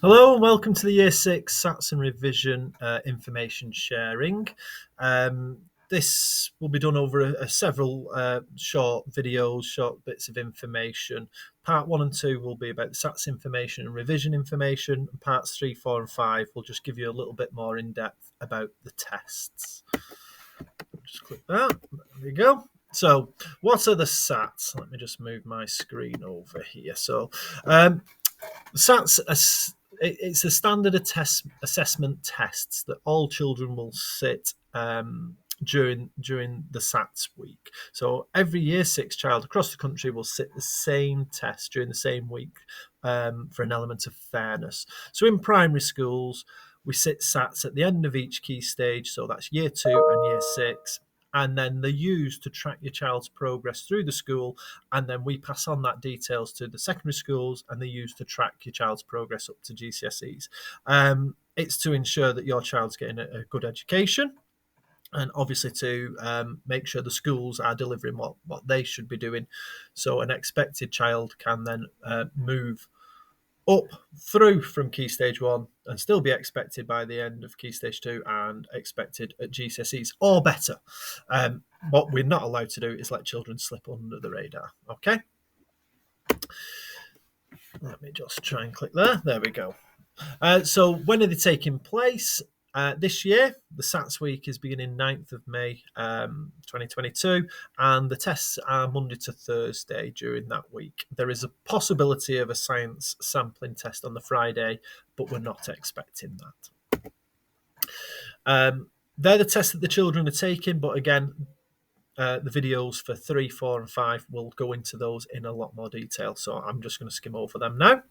Hello and welcome to the Year 6 SATs and Revision information sharing. This will be done over several short videos, short bits of information. Part 1 and 2 will be about the SATs information and revision information. And parts 3, 4 and 5 will just give you a little bit more in depth about the tests. Just click that. There we go. So what are the SATs? Let me just move my screen over here. So SATs, it's a standard assessment tests that all children will sit during the SATs week. So every year 6 child across the country will sit the same test during the same week for an element of fairness. So in primary schools, we sit SATs at the end of each key stage. So that's year 2 and year 6. And then they're used to track your child's progress through the school, and then we pass on that details to the secondary schools, and they're used to track your child's progress up to GCSEs. It's to ensure that your child's getting a good education, and obviously to make sure the schools are delivering what they should be doing, so an expected child can then move up through from key stage 1 and still be expected by the end of key stage 2 and expected at GCSEs or better. What we're not allowed to do is let children slip under the radar. Okay, let me just try and click there we go. So when are they taking place? This year, the SATs week is beginning 9th of May 2022, and the tests are Monday to Thursday during that week. There is a possibility of a science sampling test on the Friday, but we're not expecting that. They're the tests that the children are taking, but again, the videos for 3, 4 and 5 will go into those in a lot more detail, so I'm just going to skim over them now.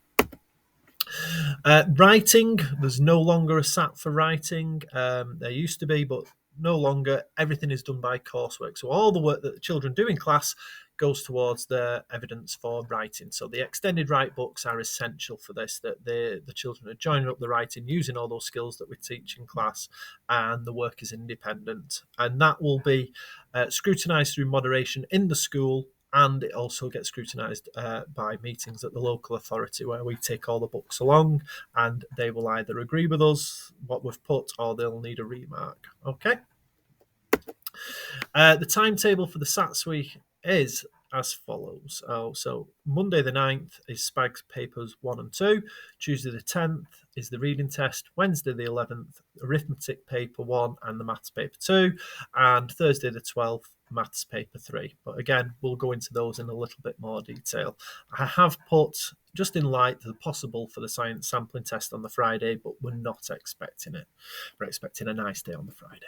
Writing, there's no longer a SAT for writing. There used to be, but no longer. Everything is done by coursework. So all the work that the children do in class goes towards the evidence for writing. So the extended write books are essential for this, that the children are joining up the writing using all those skills that we teach in class, and the work is independent. And that will be scrutinised through moderation in the school, and it also gets scrutinised by meetings at the local authority, where we take all the books along, and they will either agree with us, what we've put, or they'll need a remark. Okay. The timetable for the SATs week is as follows. So Monday the 9th is SPAGS papers 1 and 2. Tuesday the 10th is the reading test. Wednesday the 11th, arithmetic paper 1 and the maths paper 2. And Thursday the 12th, maths paper 3. But again, we'll go into those in a little bit more detail. I have put, just in light, the possible for the science sampling test on the Friday, but we're not expecting it. We're expecting a nice day on the Friday.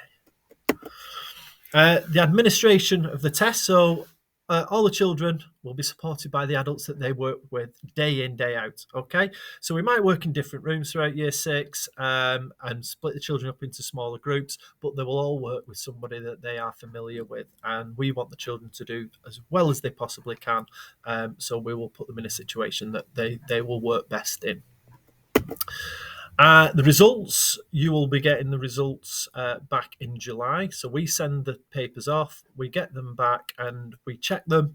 The administration of the test. So all the children will be supported by the adults that they work with day in, day out. Okay, so we might work in different rooms throughout year 6 and split the children up into smaller groups, but they will all work with somebody that they are familiar with, and we want the children to do as well as they possibly can. So we will put them in a situation that they will work best in. The results, you will be getting the results back in July. So we send the papers off, we get them back, and we check them,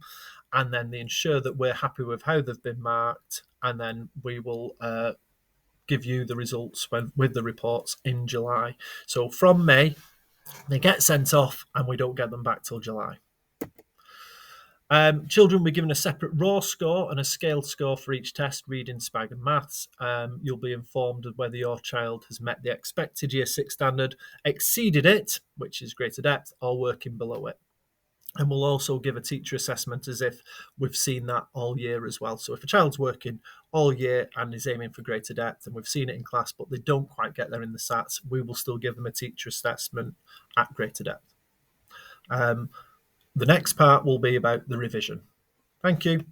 and then they ensure that we're happy with how they've been marked, and then we will give you the results with the reports in July. So from May, they get sent off, and we don't get them back till July. Children will be given a separate raw score and a scaled score for each test, reading, SPAG and maths. You'll be informed of whether your child has met the expected year 6 standard, exceeded it, which is greater depth, or working below it. And we'll also give a teacher assessment as if we've seen that all year as well. So if a child's working all year and is aiming for greater depth, and we've seen it in class, but they don't quite get there in the SATs, we will still give them a teacher assessment at greater depth. The next part will be about the revision. Thank you.